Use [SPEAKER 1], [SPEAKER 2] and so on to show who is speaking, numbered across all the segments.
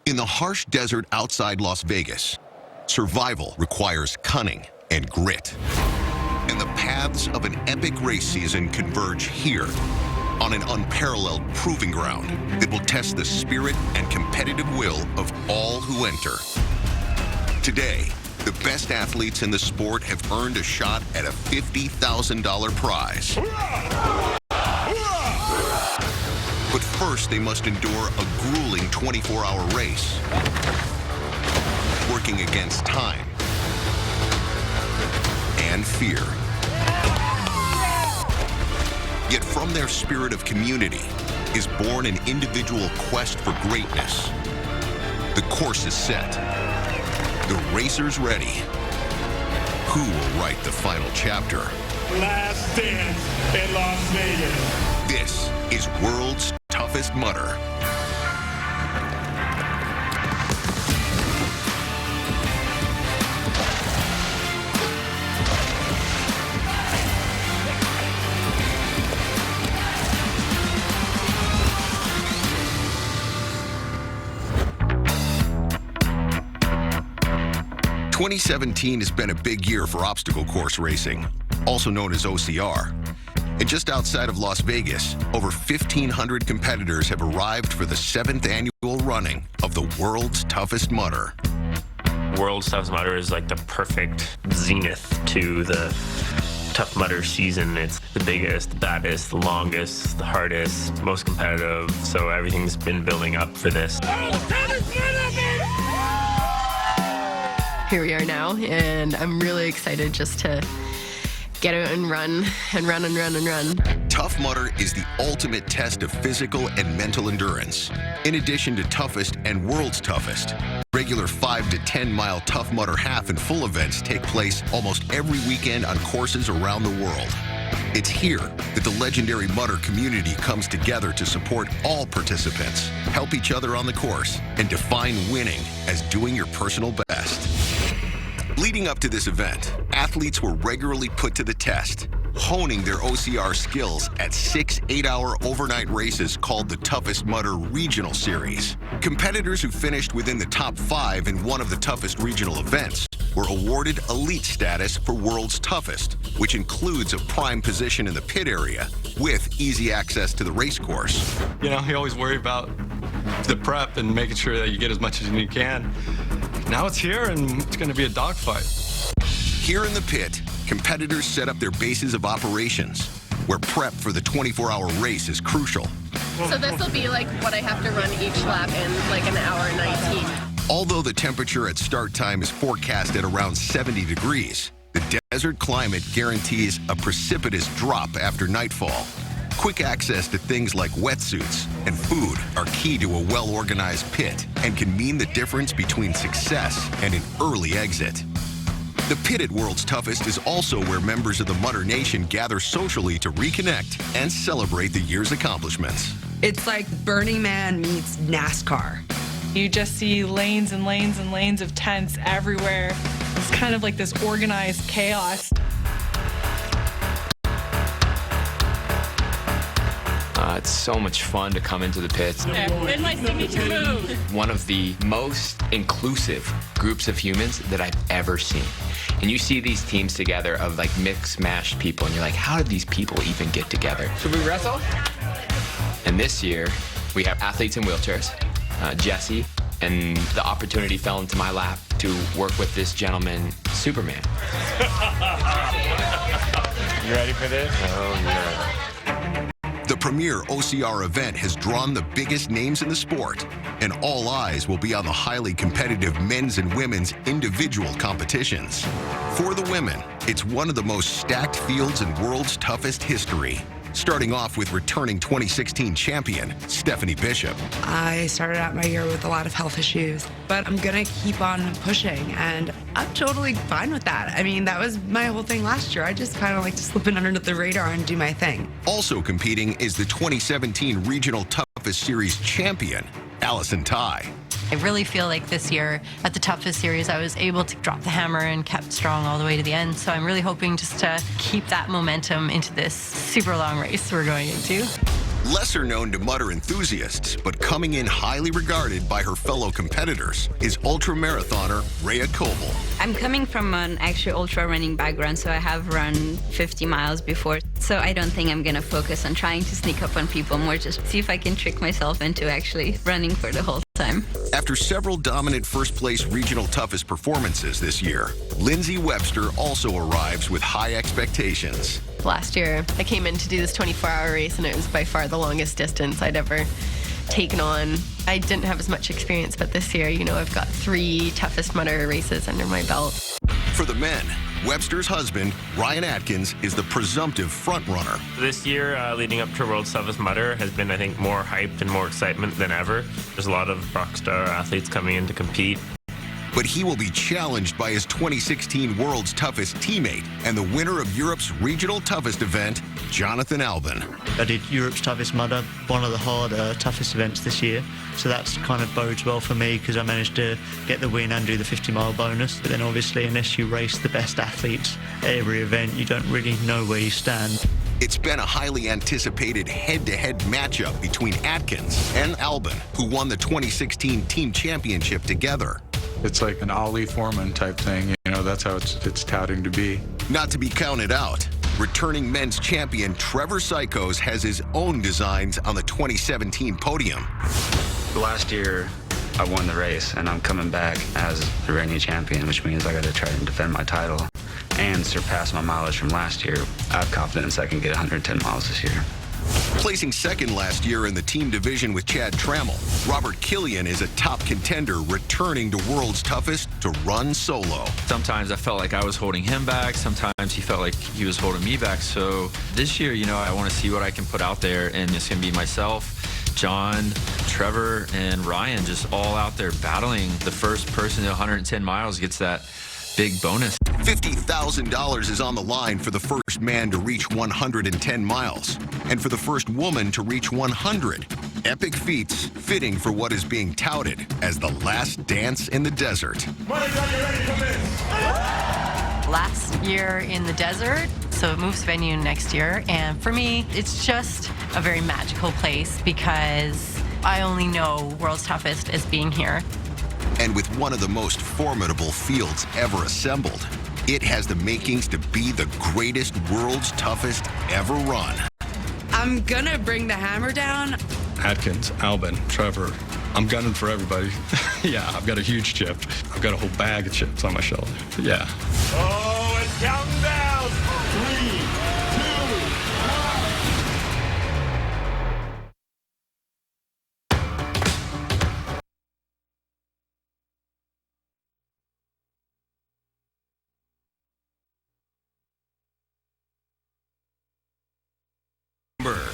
[SPEAKER 1] In the harsh desert outside Las Vegas, survival requires cunning and grit. And the paths of an epic race season converge here on an unparalleled proving ground that will test the spirit and competitive will of all who enter. Today, the best athletes in the sport have earned a shot at a $50,000 prize. But first, they must endure a grueling 24-hour race, working against time and fear. Yet from their spirit of community is born an individual quest for greatness. The course is set. The racer's ready. Who will write the final chapter?
[SPEAKER 2] Last dance in Las Vegas.
[SPEAKER 1] This is World's Toughest Mudder. "2017 has been a big year for obstacle course racing, also known as OCR. And just outside of Las Vegas, over 1,500 competitors have arrived for the 7th annual running of the World's Toughest Mudder.
[SPEAKER 3] World's Toughest Mudder is like the perfect zenith to the Tough Mudder season. It's the biggest, the baddest, the longest, the hardest, most competitive. So everything's been building up for this.
[SPEAKER 4] Here we are now, and I'm really excited just to get out and run and run and run and run.
[SPEAKER 1] Tough Mudder is the ultimate test of physical and mental endurance. In addition to toughest and world's toughest, regular 5 to 10 mile Tough Mudder half and full events take place almost every weekend on courses around the world. It's here that the legendary Mudder community comes together to support all participants, help each other on the course, and define winning as doing your personal best. Leading up to this event, athletes were regularly put to the test, honing their OCR skills at 6 8-hour overnight races called the Toughest Mudder Regional Series. Competitors who finished within the top 5 in one of the toughest regional events were awarded elite status for World's Toughest, which includes a prime position in the pit area with easy access to the race course.
[SPEAKER 5] You know, you always worry about the prep and making sure that you get as much as you can. Now it's here, and it's going to be a dogfight.
[SPEAKER 1] Here in the pit, competitors set up their bases of operations, where prep for the 24-hour race is crucial.
[SPEAKER 4] So this will be like what I have to run each lap in like an hour 19.
[SPEAKER 1] Although the temperature at start time is forecast at around 70 degrees, the desert climate guarantees a precipitous drop after nightfall. Quick access to things like wetsuits and food are key to a well-organized pit and can mean the difference between success and an early exit. The pit at World's Toughest is also where members of the Mudder Nation gather socially to reconnect and celebrate the year's accomplishments.
[SPEAKER 6] It's like Burning Man meets NASCAR.
[SPEAKER 7] You just see lanes and lanes and lanes of tents everywhere. It's kind of like this organized chaos.
[SPEAKER 8] It's so much fun to come into the pits.
[SPEAKER 7] And my signature move.
[SPEAKER 8] One of the most inclusive groups of humans that I've ever seen. And you see these teams together of like mixed, mashed people, and you're like, how did these people even get together? Should we wrestle? And this year, we have athletes in wheelchairs, Jesse, and the opportunity fell into my lap to work with this gentleman, Superman.
[SPEAKER 3] You ready for this? Oh, yeah.
[SPEAKER 1] The premier OCR event has drawn the biggest names in the sport, and all eyes will be on the highly competitive men's and women's individual competitions. For the women, it's one of the most stacked fields in World's Toughest history. Starting off with returning 2016 champion, Stephanie Bishop.
[SPEAKER 6] I started out my year with a lot of health issues, but I'm gonna keep on pushing, and I'm totally fine with that. I mean, that was my whole thing last year. I just kind of like to slip in under the radar and do my thing.
[SPEAKER 1] Also competing is the 2017 Regional Toughest Series champion, Allison Tai.
[SPEAKER 9] I really feel like this year at the Toughest Series, I was able to drop the hammer and kept strong all the way to the end. So I'm really hoping just to keep that momentum into this super long race we're going into.
[SPEAKER 1] Lesser known to Mutter enthusiasts, but coming in highly regarded by her fellow competitors, is ultramarathoner Rhea Koval.
[SPEAKER 10] I'm coming from an actual ultra running background, so I have run 50 miles before. So I don't think I'm gonna focus on trying to sneak up on people, more just see if I can trick myself into actually running for the whole time.
[SPEAKER 1] After several dominant first-place regional toughest performances this year, Lindsay Webster also arrives with high expectations.
[SPEAKER 4] Last year, I came in to do this 24-hour race, and it was by far the longest distance I'd ever taken on. I didn't have as much experience, but this year, I've got 3 toughest Mutter races under my belt.
[SPEAKER 1] For the men, Webster's husband, Ryan Atkins, is the presumptive frontrunner.
[SPEAKER 3] This year, leading up to World's Toughest Mutter, has been, I think, more hype and more excitement than ever. There's a lot of rockstar athletes coming in to compete.
[SPEAKER 1] But he will be challenged by his 2016 World's Toughest teammate and the winner of Europe's Regional Toughest event, Jonathan Albon.
[SPEAKER 11] I did Europe's Toughest Mutter, one of the harder, toughest events this year. So that's kind of bodes well for me because I managed to get the win and do the 50-mile bonus. But then obviously, unless you race the best athletes at every event, you don't really know where you stand.
[SPEAKER 1] It's been a highly anticipated head-to-head matchup between Atkins and Albon, who won the 2016 team championship together.
[SPEAKER 5] It's like an Ali Foreman type thing. That's how it's touting to be.
[SPEAKER 1] Not to be counted out, returning men's champion Trevor Sykos has his own designs on the 2017 podium.
[SPEAKER 12] Last year, I won the race, and I'm coming back as the reigning champion, which means I got to try and defend my title and surpass my mileage from last year. I have confidence I can get 110 miles this year.
[SPEAKER 1] Placing second last year in the team division with Chad Trammell, Robert Killian is a top contender returning to World's Toughest to run solo.
[SPEAKER 13] Sometimes I felt like I was holding him back. Sometimes he felt like he was holding me back. So this year, I want to see what I can put out there, and it's going to be myself, John, Trevor, and Ryan just all out there battling. The first person to 110 miles gets that big bonus.
[SPEAKER 1] $50,000 is on the line for the first man to reach 110 miles, and for the first woman to reach 100. Epic feats fitting for what is being touted as the last dance in the desert.
[SPEAKER 9] Last year in the desert, so it moves venue next year. And for me, it's just a very magical place because I only know World's Toughest as being here.
[SPEAKER 1] And with one of the most formidable fields ever assembled, it has the makings to be the greatest World's Toughest ever run.
[SPEAKER 6] I'm gonna bring the hammer down.
[SPEAKER 5] Atkins, Albon, Trevor. I'm gunning for everybody. Yeah, I've got a huge chip. I've got a whole bag of chips on my shoulder. Yeah.
[SPEAKER 2] Oh, it's counting down. 3, 2, 1.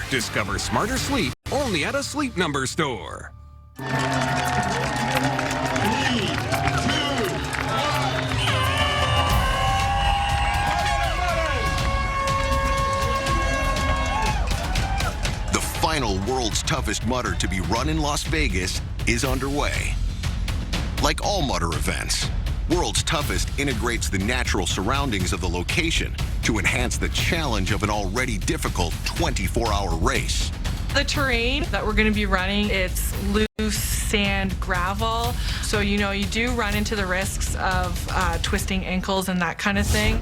[SPEAKER 14] Discover smarter sleep only at a Sleep Number store.
[SPEAKER 1] The final World's Toughest Mutter to be run in Las Vegas is underway. Like all Mutter events, World's Toughest integrates the natural surroundings of the location to enhance the challenge of an already difficult 24-hour race.
[SPEAKER 7] The terrain that we're going to be running, it's loose sand, gravel. So, you do run into the risks of twisting ankles and that kind of thing.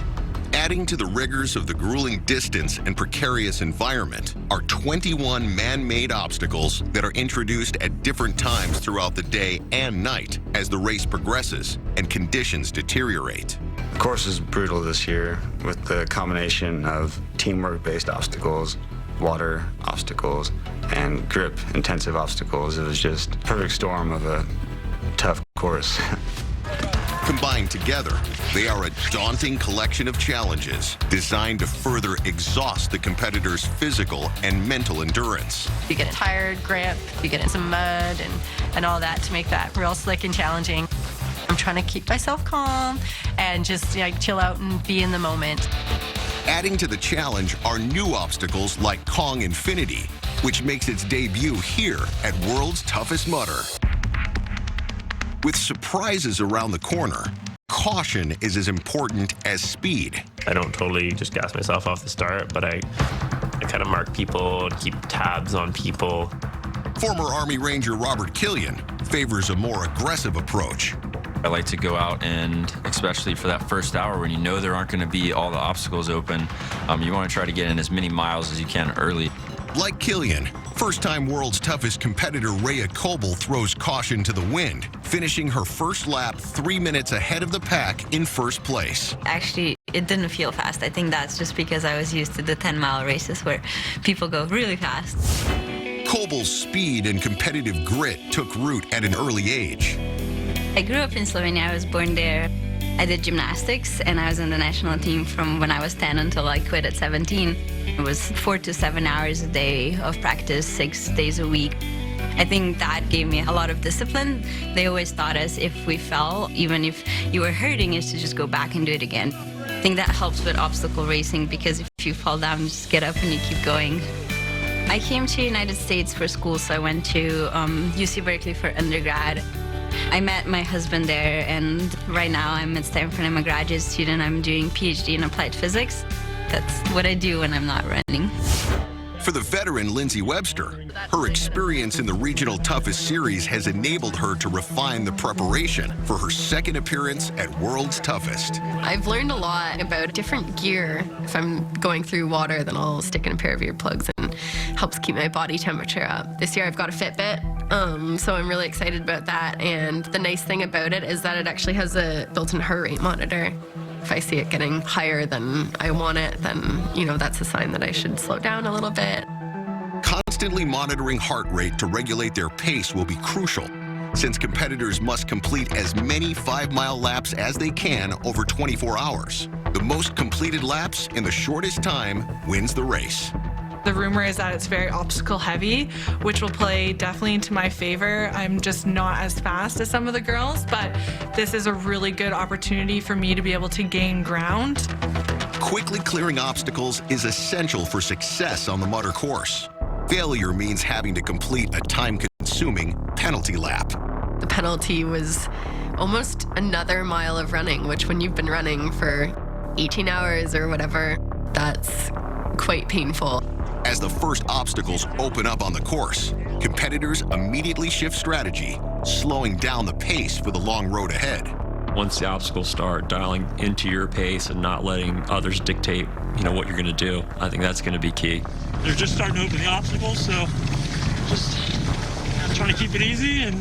[SPEAKER 1] Adding to the rigors of the grueling distance and precarious environment are 21 man-made obstacles that are introduced at different times throughout the day and night as the race progresses and conditions deteriorate.
[SPEAKER 12] The course is brutal this year with the combination of teamwork-based obstacles, water obstacles, and grip-intensive obstacles. It was just a perfect storm of a tough course.
[SPEAKER 1] Combined together, they are a daunting collection of challenges designed to further exhaust the competitor's physical and mental endurance.
[SPEAKER 9] You get tired, grip, you get in some mud and all that to make that real slick and challenging. I'm trying to keep myself calm and just chill out and be in the moment.
[SPEAKER 1] Adding to the challenge are new obstacles like Kong Infinity, which makes its debut here at World's Toughest Mutter. With surprises around the corner, caution is as important as speed.
[SPEAKER 3] I don't totally just gas myself off the start, but I kind kind of mark people and keep tabs on people.
[SPEAKER 1] Former Army Ranger Robert Killian favors a more aggressive approach.
[SPEAKER 13] I like to go out and, especially for that first hour when you know there aren't going to be all the obstacles open, you want to try to get in as many miles as you can early.
[SPEAKER 1] Like Killian, first-time World's Toughest competitor Rhea Coble throws caution to the wind, finishing her first lap 3 minutes ahead of the pack in first place.
[SPEAKER 10] Actually, it didn't feel fast. I think that's just because I was used to the 10-mile races where people go really fast.
[SPEAKER 1] Coble's speed and competitive grit took root at an early age.
[SPEAKER 10] I grew up in Slovenia. I was born there. I did gymnastics, and I was in the national team from when I was 10 until I quit at 17. It was 4 to 7 hours a day of practice, 6 days a week. I think that gave me a lot of discipline. They always taught us if we fell, even if you were hurting, is to just go back and do it again. I think that helps with obstacle racing because if you fall down, you just get up and you keep going. I came to the United States for school, so I went to UC Berkeley for undergrad. I met my husband there, and right now I'm at Stanford. I'm a graduate student. I'm doing PhD in applied physics. That's what I do when I'm not running.
[SPEAKER 1] For the veteran Lindsay Webster, her experience in the Regional Toughest Series has enabled her to refine the preparation for her second appearance at World's Toughest.
[SPEAKER 4] I've learned a lot about different gear. If I'm going through water, then I'll stick in a pair of earplugs and helps keep my body temperature up. This year I've got a Fitbit, so I'm really excited about that. And the nice thing about it is that it actually has a built-in heart rate monitor. If I see it getting higher than I want it, then, that's a sign that I should slow down a little bit.
[SPEAKER 1] Constantly monitoring heart rate to regulate their pace will be crucial, since competitors must complete as many 5-mile laps as they can over 24 hours. The most completed laps in the shortest time wins the race.
[SPEAKER 7] The rumor is that it's very obstacle heavy, which will play definitely into my favor. I'm just not as fast as some of the girls, but this is a really good opportunity for me to be able to gain ground.
[SPEAKER 1] Quickly clearing obstacles is essential for success on the Mutter course. Failure means having to complete a time-consuming penalty lap.
[SPEAKER 4] The penalty was almost another mile of running, which when you've been running for 18 hours or whatever, that's quite painful.
[SPEAKER 1] As the first obstacles open up on the course, competitors immediately shift strategy, slowing down the pace for the long road ahead.
[SPEAKER 2] Once the obstacles start, dialing into your pace and not letting others dictate, what you're going to do. I think that's going to be key.
[SPEAKER 15] They're just starting to open the obstacles, so just trying to keep it easy and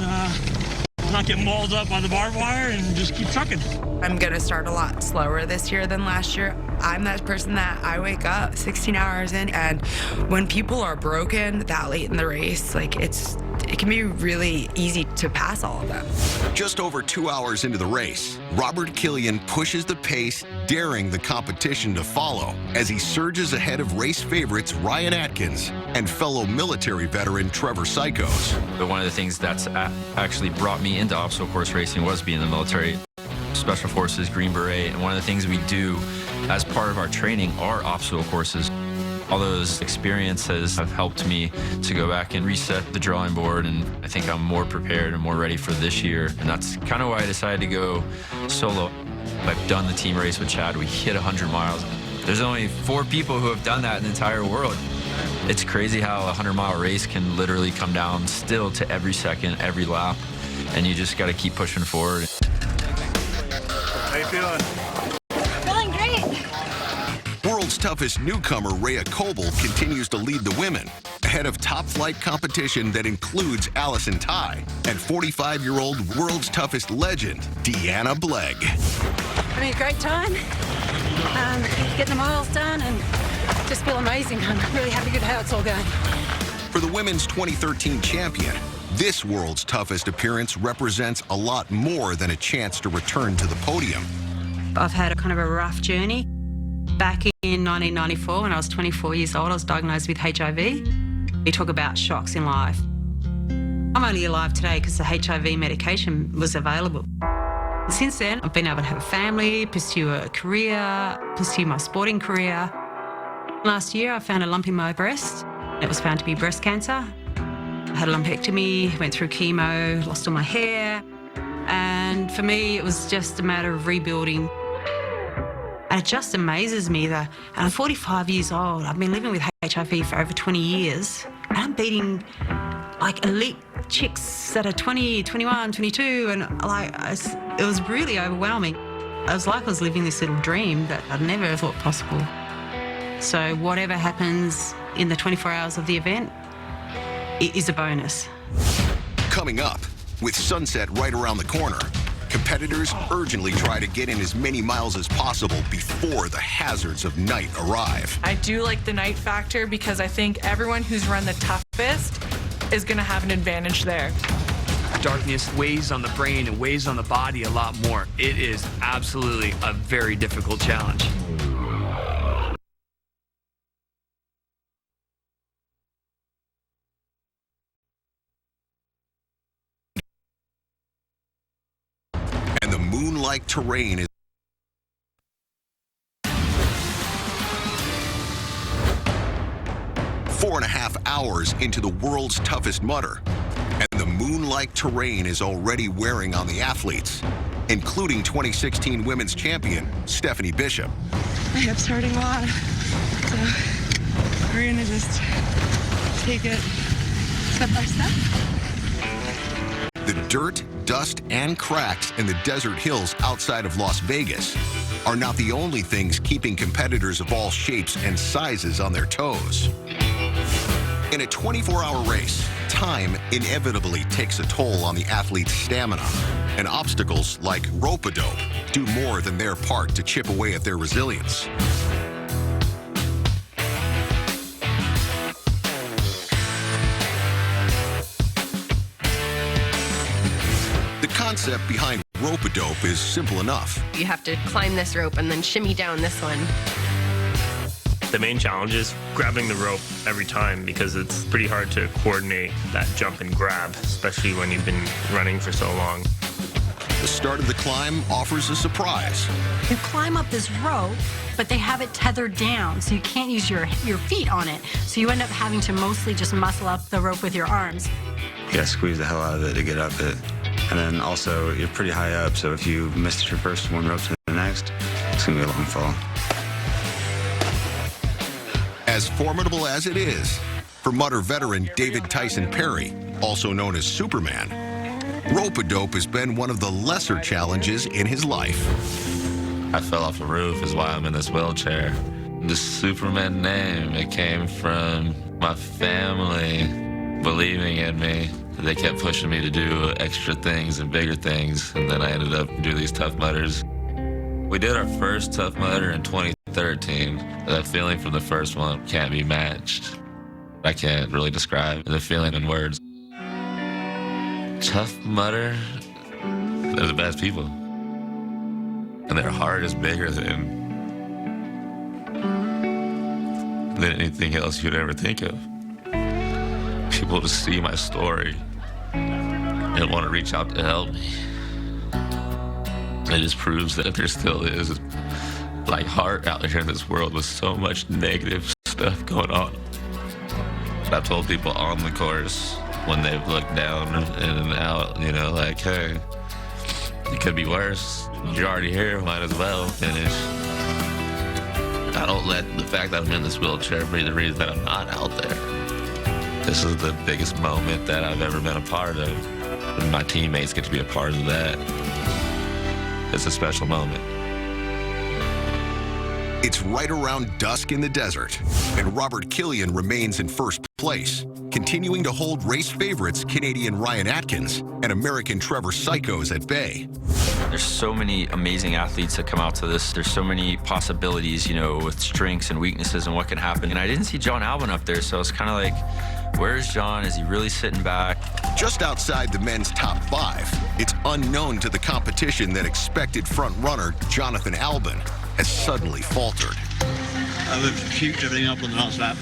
[SPEAKER 15] not get mauled up by the barbed wire and just keep trucking.
[SPEAKER 6] I'm going to start a lot slower this year than last year. I'm that person that I wake up 16 hours in, and when people are broken that late in the race, it can be really easy to pass all of them.
[SPEAKER 1] Just over 2 hours into the race, Robert Killian pushes the pace, daring the competition to follow as he surges ahead of race favorites Ryan Atkins and fellow military veteran Trevor Sykos.
[SPEAKER 13] But one of the things that's actually brought me into obstacle course racing was being in the military. Special Forces, Green Beret, and one of the things we do as part of our training are obstacle courses. All those experiences have helped me to go back and reset the drawing board, and I think I'm more prepared and more ready for this year. And that's kind of why I decided to go solo. I've done the team race with Chad. We hit 100 miles. There's only 4 people who have done that in the entire world. It's crazy how a 100-mile race can literally come down still to every second, every lap, and you just got to keep pushing forward.
[SPEAKER 15] How you feeling?
[SPEAKER 10] Feeling great.
[SPEAKER 1] World's Toughest newcomer Rhea Coble continues to lead the women, ahead of top flight competition that includes Allison Tai and 45-year-old World's Toughest legend Deanna Blegg.
[SPEAKER 16] Having a great time, getting the miles done, and just feel amazing. I'm really happy with how it's all going.
[SPEAKER 1] For the women's 2013 champion, this World's Toughest appearance represents a lot more than a chance to return to the podium.
[SPEAKER 16] I've had a kind of a rough journey. Back in 1994, when I was 24 years old, I was diagnosed with HIV. We talk about shocks in life. I'm only alive today because the HIV medication was available. Since then, I've been able to have a family, pursue a career, pursue my sporting career. Last year, I found a lump in my breast. It was found to be breast cancer. I had a lumpectomy, went through chemo, lost all my hair. And for me, it was just a matter of rebuilding. And it just amazes me that, and I'm 45 years old, I've been living with HIV for over 20 years, and I'm beating like elite chicks that are 20, 21, 22, and it was really overwhelming. I was like I was living this little dream that I'd never thought possible. So whatever happens in the 24 hours of the event, it is a bonus.
[SPEAKER 1] Coming up, with sunset right around the corner, competitors urgently try to get in as many miles as possible before the hazards of night arrive.
[SPEAKER 7] I do like the night factor because I think everyone who's run the toughest is going to have an advantage there.
[SPEAKER 17] Darkness weighs on the brain and weighs on the body a lot more. It is absolutely a very difficult challenge.
[SPEAKER 1] And the moon-like terrain is 4.5 hours into the world's toughest mudder, and the moon-like terrain is already wearing on the athletes, including 2016 women's champion Stephanie Bishop.
[SPEAKER 6] My hip's hurting a lot, so we're gonna just take it step by step.
[SPEAKER 1] The dirt, dust, and cracks in the desert hills outside of Las Vegas are not the only things keeping competitors of all shapes and sizes on their toes. In a 24-hour race, time inevitably takes a toll on the athlete's stamina, and obstacles like rope-a-dope do more than their part to chip away at their resilience. The concept behind rope-a-dope is simple enough.
[SPEAKER 4] You have to climb this rope and then shimmy down this one.
[SPEAKER 3] The main challenge is grabbing the rope every time because it's pretty hard to coordinate that jump and grab, especially when you've been running for so long.
[SPEAKER 1] The start of the climb offers a surprise.
[SPEAKER 9] You climb up this rope, but they have it tethered down, so you can't use your feet on it. So you end up having to mostly just muscle up the rope with your arms.
[SPEAKER 12] You gotta squeeze the hell out of it to get up it. And then also, you're pretty high up, so if you missed your first one rope to the next, it's gonna be a long fall.
[SPEAKER 1] As formidable as it is, for Mudder veteran David Tyson Perry, also known as Superman, rope-a-dope has been one of the lesser challenges in his life.
[SPEAKER 18] I fell off a roof is why I'm in this wheelchair. The Superman name, it came from my family believing in me. They kept pushing me to do extra things and bigger things, and then I ended up doing these Tough Mudders. We did our first Tough Mudder in 2013. That feeling from the first one can't be matched. I can't really describe the feeling in words. Tough Mudder, they're the best people. And their heart is bigger than anything else you'd ever think of. People to see my story and want to reach out to help me. It just proves that there still is like heart out here in this world with so much negative stuff going on. I've told people on the course when they've looked down and out, you know, like, hey, it could be worse. You're already here, might as well finish. I don't let the fact that I'm in this wheelchair be the reason that I'm not out there. This is the biggest moment that I've ever been a part of. And my teammates get to be a part of that. It's a special moment.
[SPEAKER 1] It's right around dusk in the desert, and Robert Killian remains in first place, continuing to hold race favorites Canadian Ryan Atkins and American Trevor Psychos at bay.
[SPEAKER 13] There's so many amazing athletes that come out to this. There's so many possibilities, you know, with strengths and weaknesses and what can happen. And I didn't see John Albon up there, so it's kind of like, where's John? Is he really sitting back?
[SPEAKER 1] Just outside the men's top 5, it's unknown to the competition that expected front runner Jonathan Albon has suddenly faltered.
[SPEAKER 19] I've puked everything up on the last lap,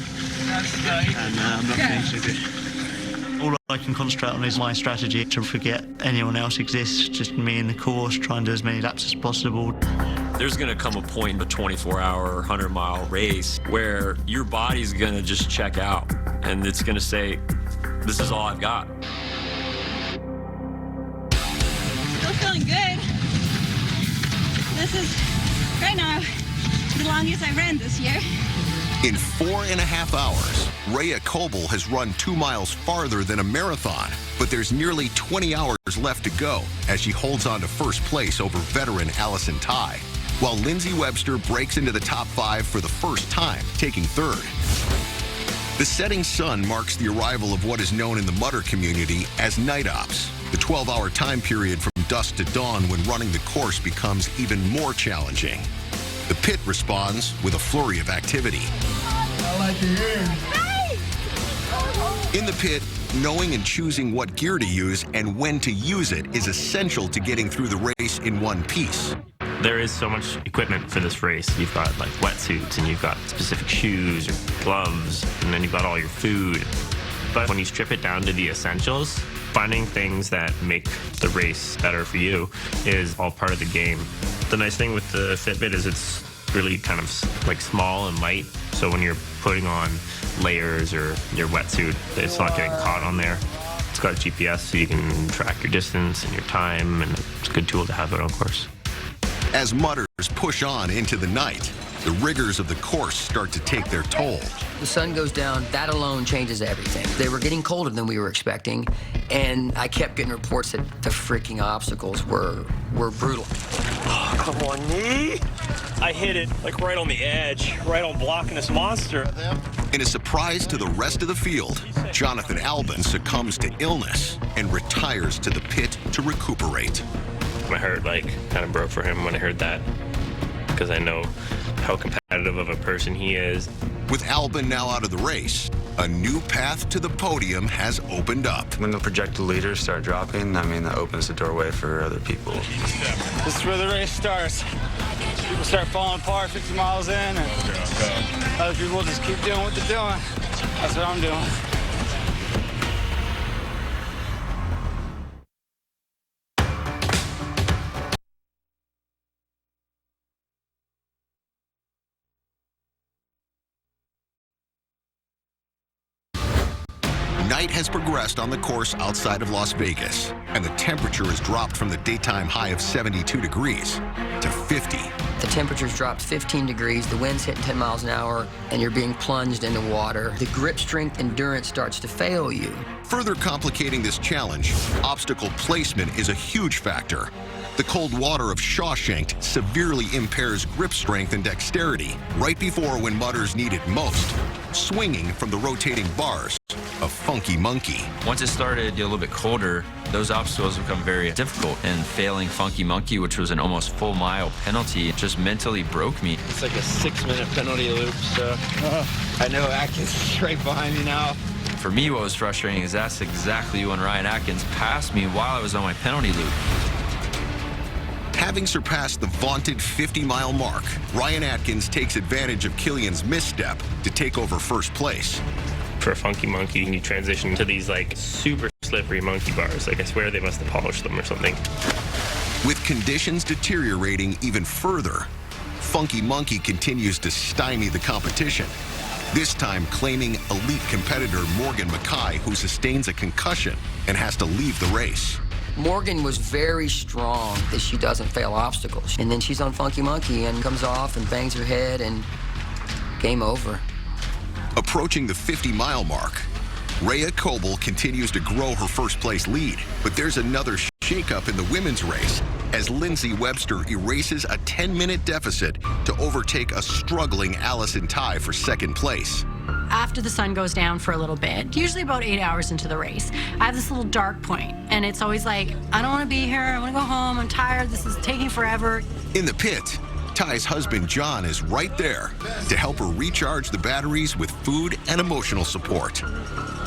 [SPEAKER 19] and I'm not feeling so good.
[SPEAKER 11] All I can concentrate on is my strategy to forget anyone else exists, just me in the course, try and do as many laps as possible.
[SPEAKER 2] There's going to come a point in a 24-hour, 100-mile race where your body's going to just check out, and it's going to say, this is all I've got.
[SPEAKER 20] Still feeling good. This is, right now, the longest I ran this year.
[SPEAKER 1] In 4.5 hours, Rhea Coble has run 2 miles farther than a marathon, but there's nearly 20 hours left to go as she holds on to first place over veteran Allison Tai, while Lindsay Webster breaks into the top 5 for the first time, taking third. The setting sun marks the arrival of what is known in the Mutter community as night ops, the 12-hour time period from dusk to dawn when running the course becomes even more challenging. The pit responds with a flurry of activity.
[SPEAKER 21] I like the air.
[SPEAKER 1] In the pit, knowing and choosing what gear to use and when to use it is essential to getting through the race in one piece.
[SPEAKER 3] There is so much equipment for this race. You've got like wetsuits, and you've got specific shoes or gloves, and then you've got all your food. But when you strip it down to the essentials, finding things that make the race better for you is all part of the game. The nice thing with the Fitbit is it's really kind of like small and light. So when you're putting on layers or your wetsuit, it's not getting caught on there. It's got a GPS so you can track your distance and your time, and it's a good tool to have out on course.
[SPEAKER 1] As mutters push on into the night, the rigors of the course start to take their toll.
[SPEAKER 22] The sun goes down, that alone changes everything. They were getting colder than we were expecting, and I kept getting reports that the freaking obstacles were brutal.
[SPEAKER 23] Oh, come on, knee. I hit it like right on the edge, right on blocking this monster.
[SPEAKER 1] In a surprise to the rest of the field, Jonathan Albin succumbs to illness and retires to the pit to recuperate.
[SPEAKER 3] My heart kind of broke for him when I heard that, because I know how competitive of a person he is.
[SPEAKER 1] With Albin now out of the race, a new path to the podium has opened up.
[SPEAKER 12] When the projected leaders start dropping, I mean, that opens the doorway for other people.
[SPEAKER 23] This is where the race starts. People start falling apart 50 miles in, and other people just keep doing what they're doing. That's what I'm doing.
[SPEAKER 1] Night has progressed on the course outside of Las Vegas, and the temperature has dropped from the daytime high of 72 degrees to 50.
[SPEAKER 22] The temperature's dropped 15 degrees, the wind's hitting 10 miles an hour, and you're being plunged into water. The grip strength endurance starts to fail you.
[SPEAKER 1] Further complicating this challenge, obstacle placement is a huge factor. The cold water of Shawshank severely impairs grip strength and dexterity right before when mutters need it most, swinging from the rotating bars of Funky Monkey.
[SPEAKER 13] Once it started to get a little bit colder, those obstacles become very difficult, and failing Funky Monkey, which was an almost full mile penalty, just mentally broke me.
[SPEAKER 23] It's like a 6-minute penalty loop, so I know Atkins is right behind me now.
[SPEAKER 13] For me, what was frustrating is that's exactly when Ryan Atkins passed me while I was on my penalty loop.
[SPEAKER 1] Having surpassed the vaunted 50-mile mark, Ryan Atkins takes advantage of Killian's misstep to take over first place.
[SPEAKER 3] For a Funky Monkey, you transition to these super slippery monkey bars. I swear they must have polished them or something.
[SPEAKER 1] With conditions deteriorating even further, Funky Monkey continues to stymie the competition, this time claiming elite competitor Morgan Mackay, who sustains a concussion and has to leave the race.
[SPEAKER 22] Morgan was very strong that she doesn't fail obstacles. And then she's on Funky Monkey and comes off and bangs her head, and game over.
[SPEAKER 1] Approaching the 50-mile mark, Rhea Coble continues to grow her first-place lead, but there's another shakeup in the women's race as Lindsay Webster erases a 10-minute deficit to overtake a struggling Allison Tai for second place.
[SPEAKER 24] After the sun goes down for a little bit, usually about 8 hours into the race, I have this little dark point, and it's always like, I don't want to be here, I want to go home, I'm tired, this is taking forever.
[SPEAKER 1] In the pit, Ty's husband John is right there to help her recharge the batteries with food and emotional support.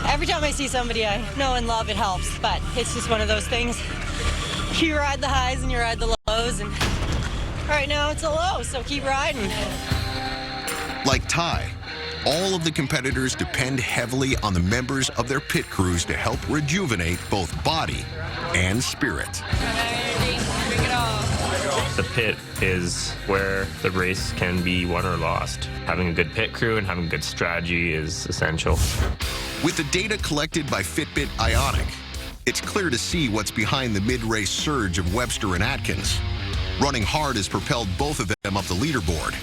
[SPEAKER 25] Every time I see somebody I know and love, it helps, but it's just one of those things. You ride the highs and you ride the lows, and right now it's a low, so keep riding.
[SPEAKER 1] Like Ty, all of the competitors depend heavily on the members of their pit crews to help rejuvenate both body and spirit.
[SPEAKER 3] The pit is where the race can be won or lost. Having a good pit crew and having good strategy is essential.
[SPEAKER 1] With the data collected by Fitbit Ionic, it's clear to see what's behind the mid-race surge of Webster and Atkins. Running hard has propelled both of them up the leaderboard.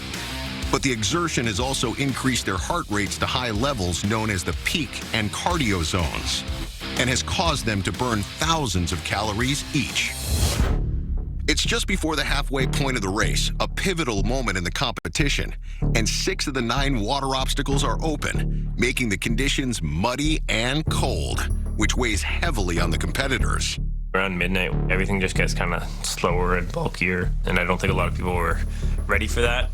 [SPEAKER 1] But the exertion has also increased their heart rates to high levels known as the peak and cardio zones, and has caused them to burn thousands of calories each. It's just before the halfway point of the race, a pivotal moment in the competition, and 6 of the 9 water obstacles are open, making the conditions muddy and cold, which weighs heavily on the competitors.
[SPEAKER 3] Around midnight, everything just gets kind of slower and bulkier, and I don't think a lot of people were ready for that.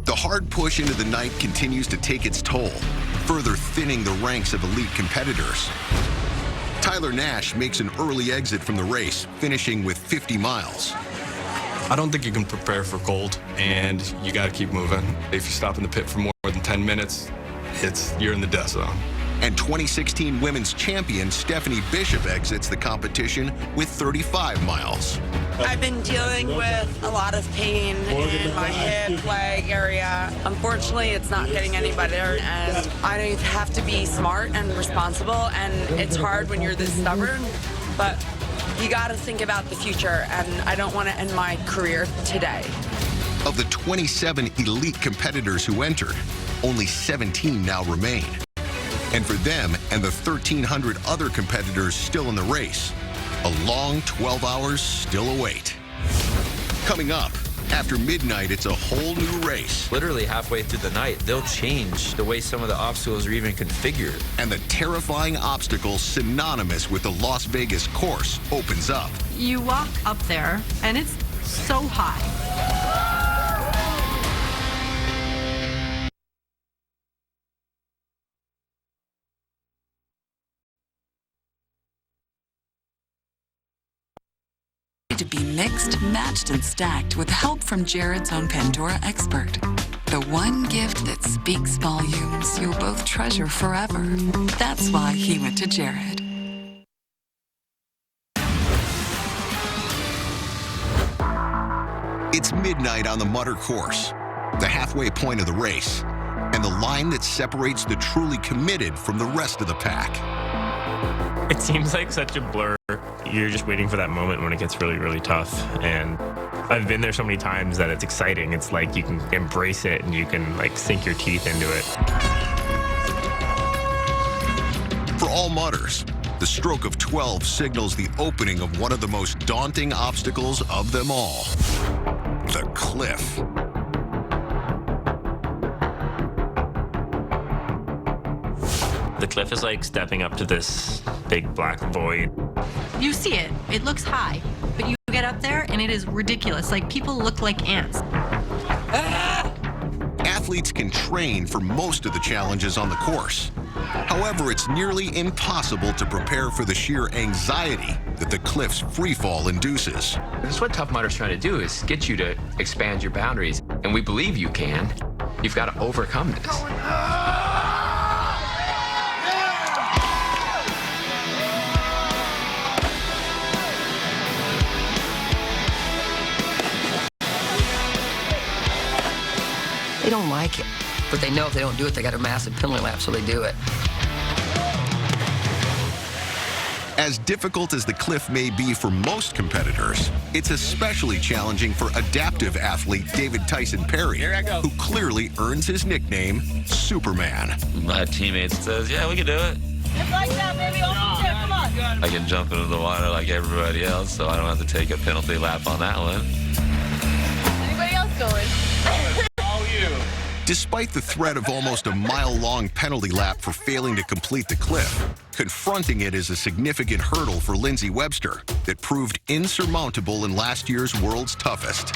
[SPEAKER 1] The hard push into the night continues to take its toll, further thinning the ranks of elite competitors. Tyler Nash makes an early exit from the race, finishing with 50 miles.
[SPEAKER 5] I don't think you can prepare for cold, and you got to keep moving. If you stop in the pit for more than 10 minutes, you're in the death zone.
[SPEAKER 1] And 2016 women's champion Stephanie Bishop exits the competition with 35 miles.
[SPEAKER 8] I've been dealing with a lot of pain in my hip, leg area. Unfortunately, it's not getting any better, and I have to be smart and responsible, and it's hard when you're this stubborn, but you got to think about the future, and I don't want to end my career today.
[SPEAKER 1] Of the 27 elite competitors who entered, only 17 now remain. And for them and the 1,300 other competitors still in the race, a long 12 hours still await. Coming up, after midnight, it's a whole new race.
[SPEAKER 13] Literally halfway through the night, they'll change the way some of the obstacles are even configured.
[SPEAKER 1] And the terrifying obstacle synonymous with the Las Vegas course opens up.
[SPEAKER 24] You walk up there, and it's so high.
[SPEAKER 14] To be mixed, matched, and stacked with help from Jared's own Pandora expert. The one gift that speaks volumes you'll both treasure forever. That's why he went to Jared.
[SPEAKER 1] It's midnight on the Mutter course, the halfway point of the race, and the line that separates the truly committed from the rest of the pack.
[SPEAKER 3] It seems like such a blur. You're just waiting for that moment when it gets really, really tough. And I've been there so many times that it's exciting. It's like you can embrace it and you can like sink your teeth into it.
[SPEAKER 1] For all mutters, the stroke of 12 signals the opening of one of the most daunting obstacles of them all, the cliff.
[SPEAKER 3] The cliff is like stepping up to this big black void.
[SPEAKER 24] You see it. It looks high. But you get up there, and it is ridiculous. Like, people look like ants.
[SPEAKER 1] Athletes can train for most of the challenges on the course. However, it's nearly impossible to prepare for the sheer anxiety that the cliff's freefall induces.
[SPEAKER 20] That's what Tough Mudder's trying to do, is get you to expand your boundaries. And we believe you can. You've got to overcome this.
[SPEAKER 22] They don't like it, but they know if they don't do it, they got a massive penalty lap, so they do it.
[SPEAKER 1] As difficult as the cliff may be for most competitors, it's especially challenging for adaptive athlete David Tyson Perry, who clearly earns his nickname, Superman.
[SPEAKER 18] My teammate says, yeah, we can do it.
[SPEAKER 21] Just like that, baby. Almost there. Come on.
[SPEAKER 18] I can jump into the water like everybody else, so I don't have to take a penalty lap on that one.
[SPEAKER 21] Anybody else going?
[SPEAKER 1] Despite the threat of almost a mile-long penalty lap for failing to complete the cliff, confronting it is a significant hurdle for Lindsay Webster that proved insurmountable in last year's World's Toughest.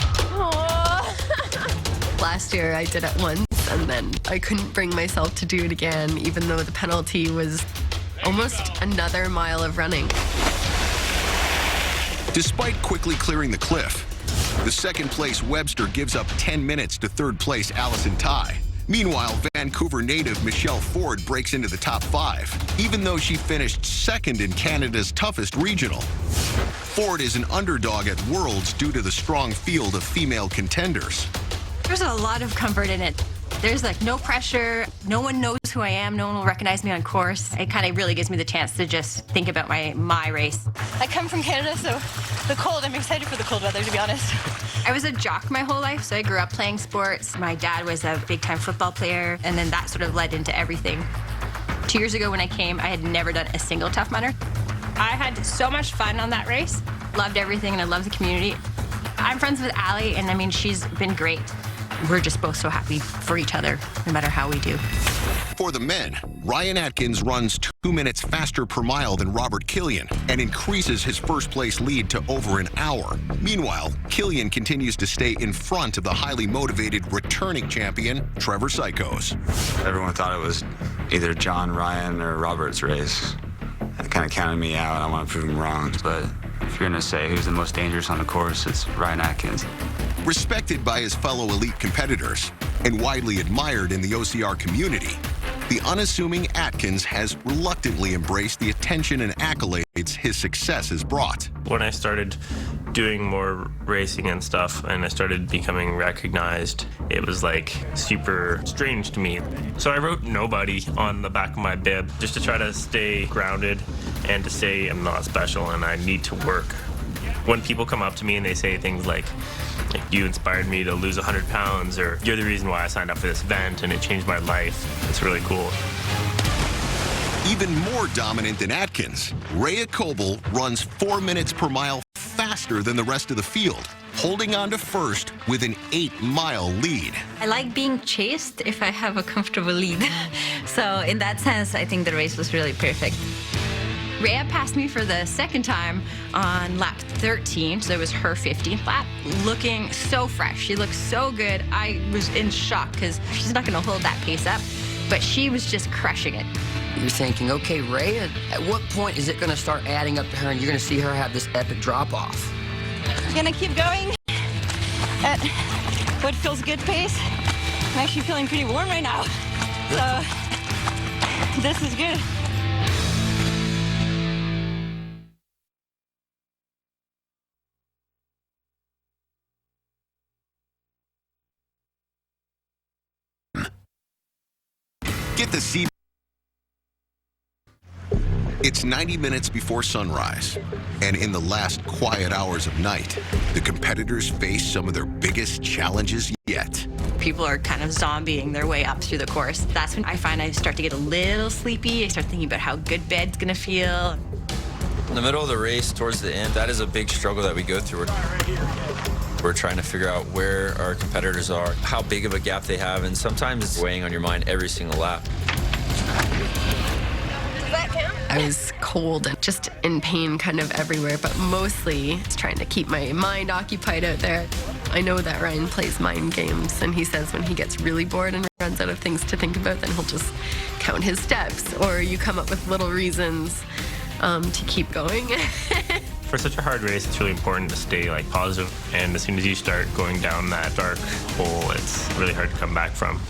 [SPEAKER 4] Last year I did it once, and then I couldn't bring myself to do it again, even though the penalty was almost another mile of running.
[SPEAKER 1] Despite quickly clearing the cliff, the second-place Webster gives up 10 minutes to third-place Allison Tai. Meanwhile, Vancouver native Michelle Ford breaks into the top 5, even though she finished second in Canada's toughest regional. Ford is an underdog at Worlds due to the strong field of female contenders.
[SPEAKER 24] There's a lot of comfort in it.
[SPEAKER 7] There's like no pressure. No one knows who I am. No one will recognize me on course. It kind of really gives me the chance to just think about my race.
[SPEAKER 25] I come from Canada, so the cold, I'm excited for the cold weather, to be honest.
[SPEAKER 7] I was a jock my whole life, so I grew up playing sports. My dad was a big-time football player, and then that sort of led into everything. 2 years ago when I came, I had never done a single Tough Mudder. I had so much fun on that race. Loved everything, and I love the community. I'm friends with Allie, and I mean, she's been great. We're just both so happy for each other, no matter how we do.
[SPEAKER 1] For the men, Ryan Atkins runs 2 minutes faster per mile than Robert Killian and increases his first-place lead to over an hour. Meanwhile, Killian continues to stay in front of the highly motivated returning champion, Trevor Sykos.
[SPEAKER 12] Everyone thought it was either John, Ryan, or Robert's race. It kind of counted me out. I want to prove them wrong. But if you're going to say who's the most dangerous on the course, it's Ryan Atkins.
[SPEAKER 1] Respected by his fellow elite competitors and widely admired in the OCR community, the unassuming Atkins has reluctantly embraced the attention and accolades his success has brought.
[SPEAKER 3] When I started doing more racing and stuff and I started becoming recognized, it was like super strange to me. So I wrote nobody on the back of my bib just to try to stay grounded and to say I'm not special and I need to work. When people come up to me and they say things like you inspired me to lose 100 pounds, or you're the reason why I signed up for this event and it changed my life, it's really cool.
[SPEAKER 1] Even more dominant than Atkins, Rhea Coble runs 4 minutes per mile faster than the rest of the field, holding on to first with an 8-mile lead.
[SPEAKER 10] I like being chased if I have a comfortable lead. So in that sense, I think the race was really perfect.
[SPEAKER 7] Rhea passed me for the second time on lap 13, so it was her 15th lap, looking so fresh. She looked so good. I was in shock because she's not going to hold that pace up, but she was just crushing it.
[SPEAKER 22] You're thinking, okay, Rhea, at what point is it going to start adding up to her and you're going to see her have this epic drop-off?
[SPEAKER 25] Gonna keep going at what feels good pace. I'm actually feeling pretty warm right now, so this is good.
[SPEAKER 1] Get the C. It's 90 minutes before sunrise, and in the last quiet hours of night, the competitors face some of their biggest challenges yet.
[SPEAKER 7] People are kind of zombieing their way up through the course. That's when I find I start to get a little sleepy. I start thinking about how good bed's gonna feel.
[SPEAKER 13] In the middle of the race, towards the end, that is a big struggle that we go through. We're trying to figure out where our competitors are, how big of a gap they have, and sometimes it's weighing on your mind every single lap.
[SPEAKER 4] I was cold and just in pain kind of everywhere, but mostly it's trying to keep my mind occupied out there. I know that Ryan plays mind games, and he says when he gets really bored and runs out of things to think about, then he'll just count his steps, or you come up with little reasons to keep going.
[SPEAKER 3] For such a hard race, it's really important to stay positive, and as soon as you start going down that dark hole, it's really hard to come back from.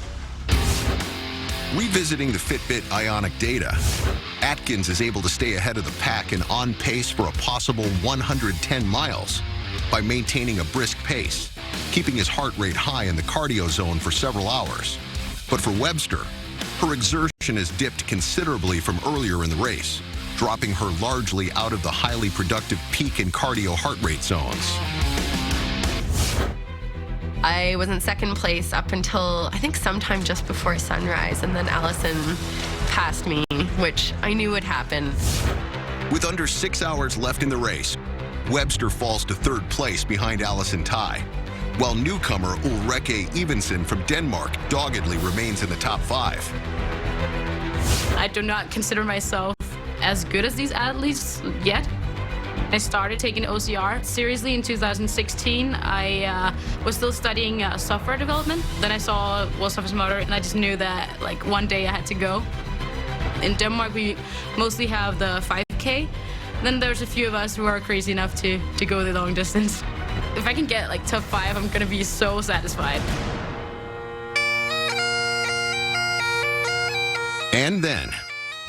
[SPEAKER 1] Revisiting the Fitbit Ionic data, Atkins is able to stay ahead of the pack and on pace for a possible 110 miles by maintaining a brisk pace, keeping his heart rate high in the cardio zone for several hours. But for Webster, her exertion has dipped considerably from earlier in the race, dropping her largely out of the highly productive peak and cardio heart rate zones.
[SPEAKER 4] I was in second place up until I think sometime just before sunrise, and then Allison passed me, which I knew would happen.
[SPEAKER 1] With under 6 hours left in the race, Webster falls to third place behind Allison Tai, while newcomer Ulrike Evensen from Denmark doggedly remains in the top 5.
[SPEAKER 15] I do not consider myself as good as these athletes yet. I started taking OCR seriously in 2016. I was still studying software development. Then I saw World's Toughest Mudder, and I just knew that one day I had to go. In Denmark, we mostly have the 5K. Then there's a few of us who are crazy enough to go the long distance. If I can get top 5, I'm gonna be so satisfied.
[SPEAKER 1] And then,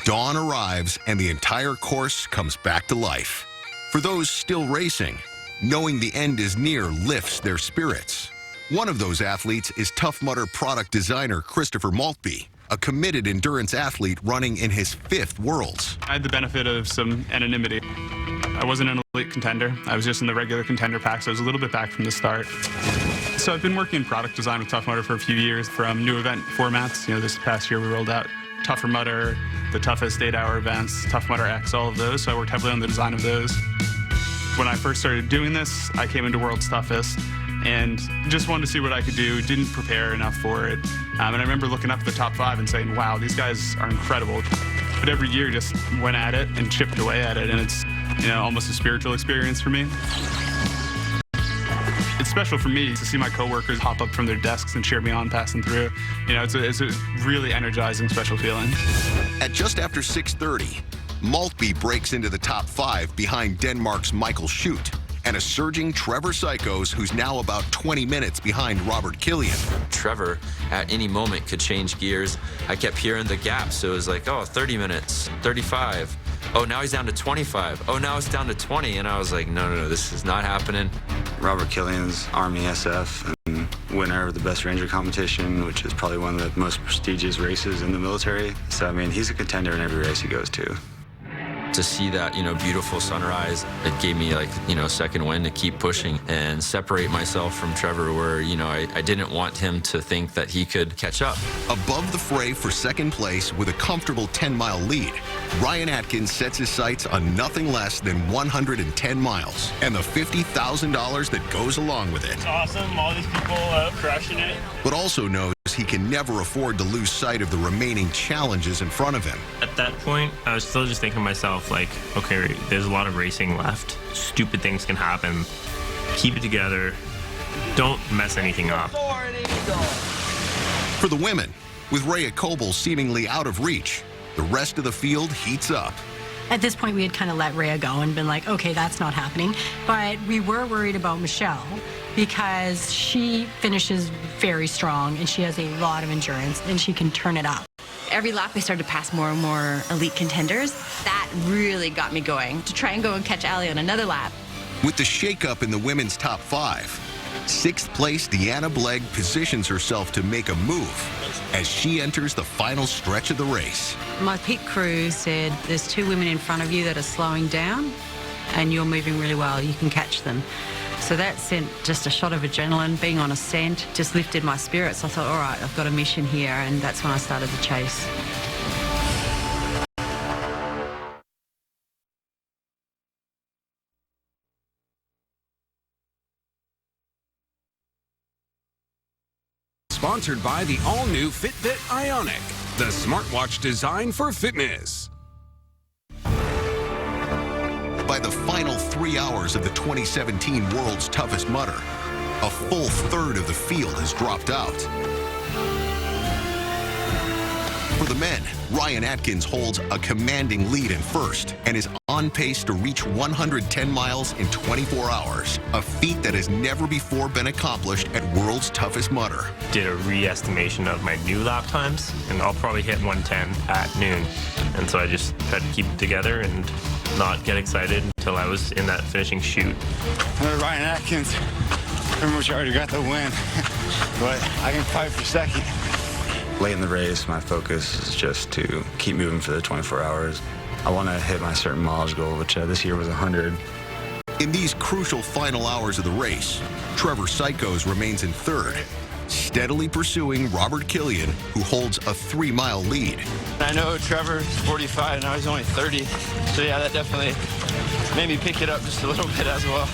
[SPEAKER 1] dawn arrives and the entire course comes back to life. For those still racing, knowing the end is near lifts their spirits. One of those athletes is Tough Mudder product designer Christopher Maltby, a committed endurance athlete running in his 5th Worlds.
[SPEAKER 6] I had the benefit of some anonymity. I wasn't an elite contender. I was just in the regular contender pack, so I was a little bit back from the start. So I've been working in product design with Tough Mudder for a few years, from new event formats. You know, this past year we rolled out Tougher Mudder, the toughest 8-hour events, Tough Mudder X, all of those. So I worked heavily on the design of those. When I first started doing this, I came into World's Toughest and just wanted to see what I could do, didn't prepare enough for it. And I remember looking up at the top 5 and saying, wow, these guys are incredible. But every year just went at it and chipped away at it, and it's, you know, almost a spiritual experience for me. It's special for me to see my coworkers hop up from their desks and cheer me on passing through. You know, it's a really energizing, special feeling.
[SPEAKER 1] At just after 6:30, Maltby breaks into the top 5 behind Denmark's Michael Schutt and a surging Trevor Sykos, who's now about 20 minutes behind Robert Killian.
[SPEAKER 2] Trevor, at any moment, could change gears. I kept hearing the gap, so it was like, oh, 30 minutes, 35. Oh, now he's down to 25. Oh, now it's down to 20. And I was like, no, this is not happening.
[SPEAKER 12] Robert Killian's Army SF and winner of the Best Ranger competition, which is probably one of the most prestigious races in the military. So, I mean, he's a contender in every race he goes to.
[SPEAKER 2] To see that, you know, beautiful sunrise, it gave me, like, you know, second wind to keep pushing and separate myself from Trevor, where, you know, I didn't want him to think that he could catch up.
[SPEAKER 1] Above the fray for second place with a comfortable 10-mile lead, Ryan Atkins sets his sights on nothing less than 110 miles and the $50,000 that goes along with it.
[SPEAKER 3] It's awesome. All these people crushing it.
[SPEAKER 1] But also knows he can never afford to lose sight of the remaining challenges in front of him.
[SPEAKER 3] At that point, I was still just thinking to myself, like, okay, there's a lot of racing left. Stupid things can happen. Keep it together. Don't mess anything up.
[SPEAKER 1] For the women, with Rhea Coble seemingly out of reach, the rest of the field heats up.
[SPEAKER 24] At this point, we had kind of let Rhea go and been like, okay, that's not happening. But we were worried about Michelle because she finishes very strong and she has a lot of endurance and she can turn it up.
[SPEAKER 7] Every lap I started to pass more and more elite contenders. That really got me going to try and go and catch Allie on another lap.
[SPEAKER 1] With the shakeup in the women's top 5, 6th place Deanna Blegg positions herself to make a move as she enters the final stretch of the race.
[SPEAKER 9] My pit crew said there's 2 women in front of you that are slowing down and you're moving really well, you can catch them. So that sent just a shot of adrenaline. Being on ascent just lifted my spirits. I thought, all right, I've got a mission here, and that's when I started the chase.
[SPEAKER 16] Sponsored by the all-new Fitbit Ionic, the smartwatch designed for fitness.
[SPEAKER 1] By the final 3 hours of the 2017 World's Toughest Mudder, a full third of the field has dropped out. For the men, Ryan Atkins holds a commanding lead in first and is on pace to reach 110 miles in 24 hours, a feat that has never before been accomplished at World's Toughest Mudder.
[SPEAKER 3] Did a re-estimation of my new lap times, and I'll probably hit 110 at noon. And so I just tried to keep it together and not get excited until I was in that finishing chute.
[SPEAKER 23] Ryan Atkins pretty much already got the win, but I can fight for second.
[SPEAKER 12] Late in the race, my focus is just to keep moving for the 24 hours. I want to hit my certain mileage goal, which this year was 100.
[SPEAKER 1] In these crucial final hours of the race, Trevor Sykos remains in third, steadily pursuing Robert Killian, who holds a 3-mile lead.
[SPEAKER 23] I know Trevor's 45 and I was only 30, so yeah, that definitely made me pick it up just a little bit as well.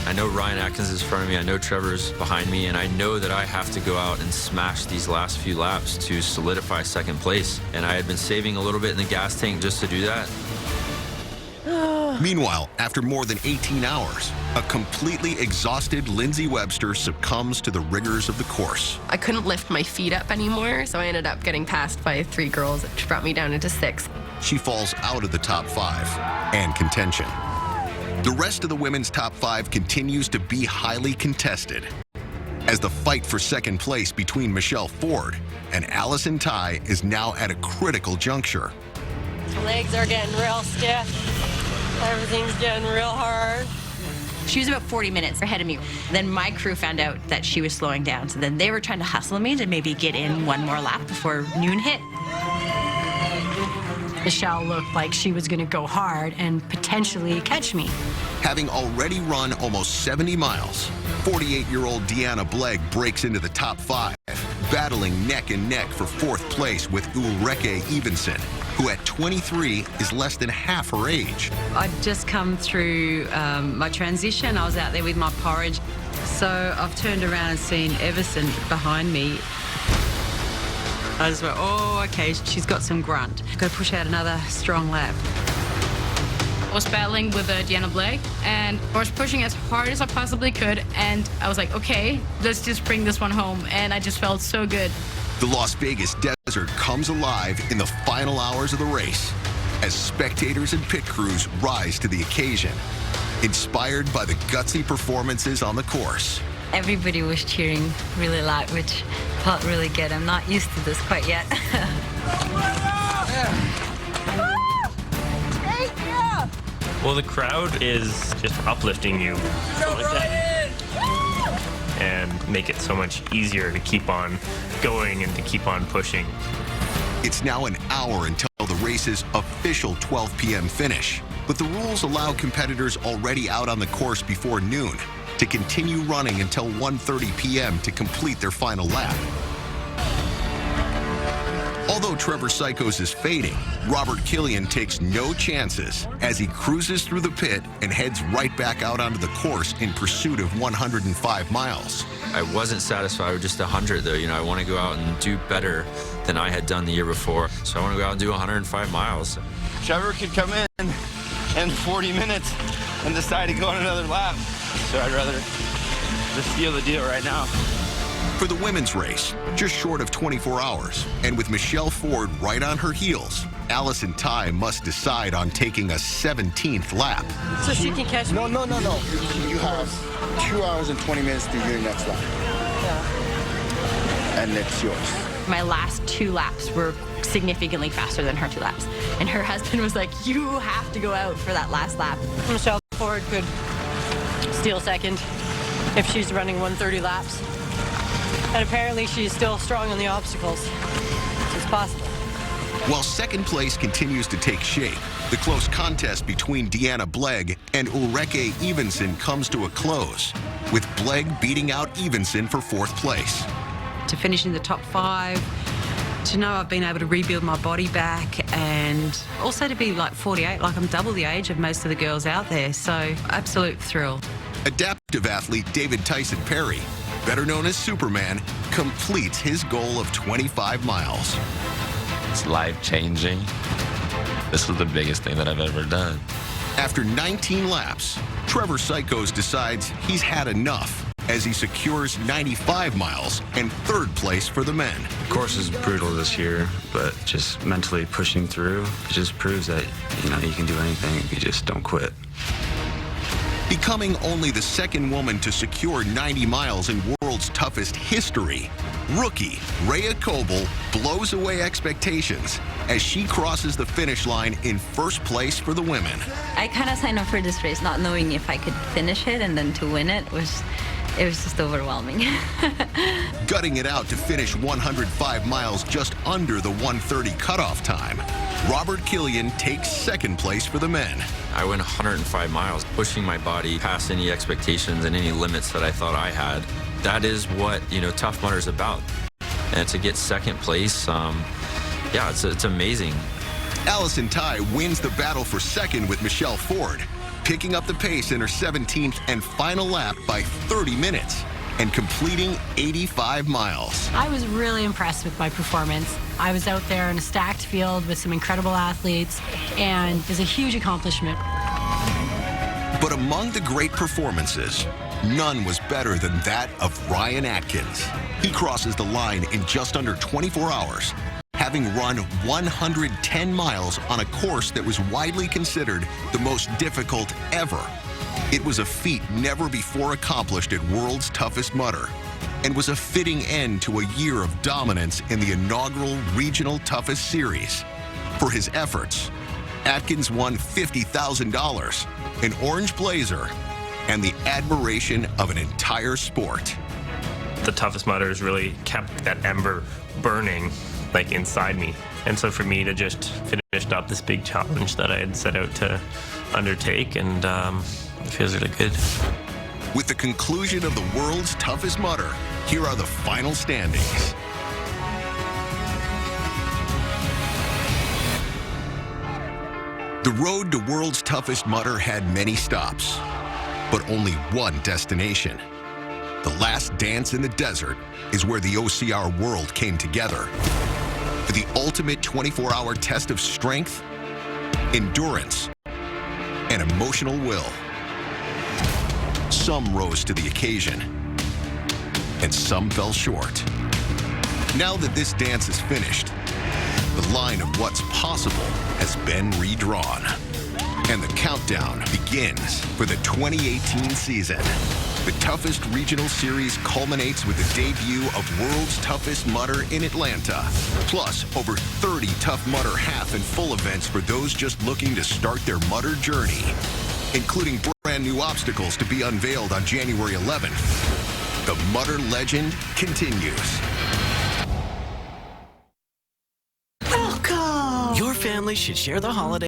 [SPEAKER 2] I know Ryan Atkins is in front of me, I know Trevor's behind me, and I know that I have to go out and smash these last few laps to solidify second place. And I had been saving a little bit in the gas tank just to do that.
[SPEAKER 1] Meanwhile, after more than 18 hours, a completely exhausted Lindsay Webster succumbs to the rigors of the course.
[SPEAKER 4] I couldn't lift my feet up anymore, so I ended up getting passed by 3 girls, which brought me down into 6th.
[SPEAKER 1] She falls out of the top 5 and contention. The rest of the women's top 5 continues to be highly contested, as the fight for second place between Michelle Ford and Allison Ty is now at a critical juncture.
[SPEAKER 25] Legs are getting real stiff. Everything's getting real hard.
[SPEAKER 7] She was about 40 minutes ahead of me. Then my crew found out that she was slowing down. So then they were trying to hustle me to maybe get in one more lap before noon hit.
[SPEAKER 24] Michelle looked like she was going to go hard and potentially catch me.
[SPEAKER 1] Having already run almost 70 miles, 48-year-old Deanna Blegg breaks into the top 5, battling neck and neck for 4th place with Ulrike Evensen, who at 23 is less than half her age.
[SPEAKER 9] I'd just come through my transition. I was out there with my porridge. So I've turned around and seen Everson behind me. I just went, oh, okay, she's got some grunt. Got to push out another strong lap.
[SPEAKER 15] I was battling with Deanna Blegg, and I was pushing as hard as I possibly could, and I was like, okay, let's just bring this one home, and I just felt so good.
[SPEAKER 1] The Las Vegas desert comes alive in the final hours of the race as spectators and pit crews rise to the occasion, inspired by the gutsy performances on the course.
[SPEAKER 10] Everybody was cheering really loud, which felt really good. I'm not used to this quite yet.
[SPEAKER 3] Well, the crowd is just uplifting you and make it so much easier to keep on going and to keep on pushing.
[SPEAKER 1] It's now an hour until the race's official 12 p.m. finish, but the rules allow competitors already out on the course before noon to continue running until 1:30 p.m. to complete their final lap. Although Trevor Sykos is fading, Robert Killian takes no chances as he cruises through the pit and heads right back out onto the course in pursuit of 105 miles.
[SPEAKER 2] I wasn't satisfied with just 100, though. You know, I want to go out and do better than I had done the year before. So I want to go out and do 105 miles.
[SPEAKER 23] Trevor could come in 40 minutes and decide to go on another lap. So I'd rather just seal the deal right now.
[SPEAKER 1] For the women's race, just short of 24 hours, and with Michelle Ford right on her heels, Allison Ty must decide on taking a 17th lap.
[SPEAKER 25] So she can catch me?
[SPEAKER 5] No. You have 2 hours and 20 minutes to do your next lap. Yeah. And it's yours.
[SPEAKER 7] My last 2 laps were significantly faster than her 2 laps. And her husband was like, you have to go out for that last lap.
[SPEAKER 25] Michelle Ford could steal second if she's running 130 laps. And apparently she's still strong on the obstacles. It's possible.
[SPEAKER 1] While second place continues to take shape, the close contest between Deanna Blegg and Ulrike Evensen comes to a close, with Blegg beating out Evensen for 4th place.
[SPEAKER 9] To finish in the top 5, to know I've been able to rebuild my body back, and also to be like 48, like I'm double the age of most of the girls out there, so absolute thrill.
[SPEAKER 1] Adaptive athlete David Tyson Perry, better known as Superman, completes his goal of 25 miles.
[SPEAKER 18] It's life-changing. This was the biggest thing that I've ever done.
[SPEAKER 1] After 19 laps, Trevor Sykos decides he's had enough as he secures 95 miles and 3rd place for the men.
[SPEAKER 12] The course is brutal this year, but just mentally pushing through, it just proves that, you can do anything if you just don't quit.
[SPEAKER 1] Becoming only the 2nd woman to secure 90 miles in World's Toughest history, rookie Rhea Koble blows away expectations as she crosses the finish line in 1st place for the women.
[SPEAKER 10] I kind of signed up for this race not knowing if I could finish it, and then to win it was just overwhelming.
[SPEAKER 1] Gutting it out to finish 105 miles just under the 1:30 cutoff time, Robert Killian takes 2nd place for the men.
[SPEAKER 2] I went 105 miles, pushing my body past any expectations and any limits that I thought I had. That is what, Tough Mudder is about. And to get 2nd place, it's amazing.
[SPEAKER 1] Allison Ty wins the battle for 2nd with Michelle Ford, picking up the pace in her 17th and final lap by 30 minutes and completing 85 miles.
[SPEAKER 24] I was really impressed with my performance. I was out there in a stacked field with some incredible athletes, and it was a huge accomplishment.
[SPEAKER 1] But among the great performances, none was better than that of Ryan Atkins. He crosses the line in just under 24 hours, having run 110 miles on a course that was widely considered the most difficult ever. It was a feat never before accomplished at World's Toughest Mudder, and was a fitting end to a year of dominance in the inaugural Regional Toughest Series. For his efforts, Atkins won $50,000, an orange blazer, and the admiration of an entire sport.
[SPEAKER 3] The Toughest Mudders really kept that ember burning, like, inside me. And so for me to just finish up this big challenge that I had set out to undertake, and it feels really good.
[SPEAKER 1] With the conclusion of the world's toughest mudder, here are the final standings. The road to world's toughest mudder had many stops, but only one destination. The last dance in the desert is where the OCR world came together for the ultimate 24-hour test of strength, endurance, and emotional will. Some rose to the occasion, and some fell short. Now that this dance is finished, the line of what's possible has been redrawn, and the countdown begins for the 2018 season. The toughest regional series culminates with the debut of World's Toughest Mudder in Atlanta, plus over 30 Tough Mudder half and full events for those just looking to start their mudder journey, including brand new obstacles to be unveiled on January 11th. The Mudder legend continues.
[SPEAKER 8] Your family should share the holiday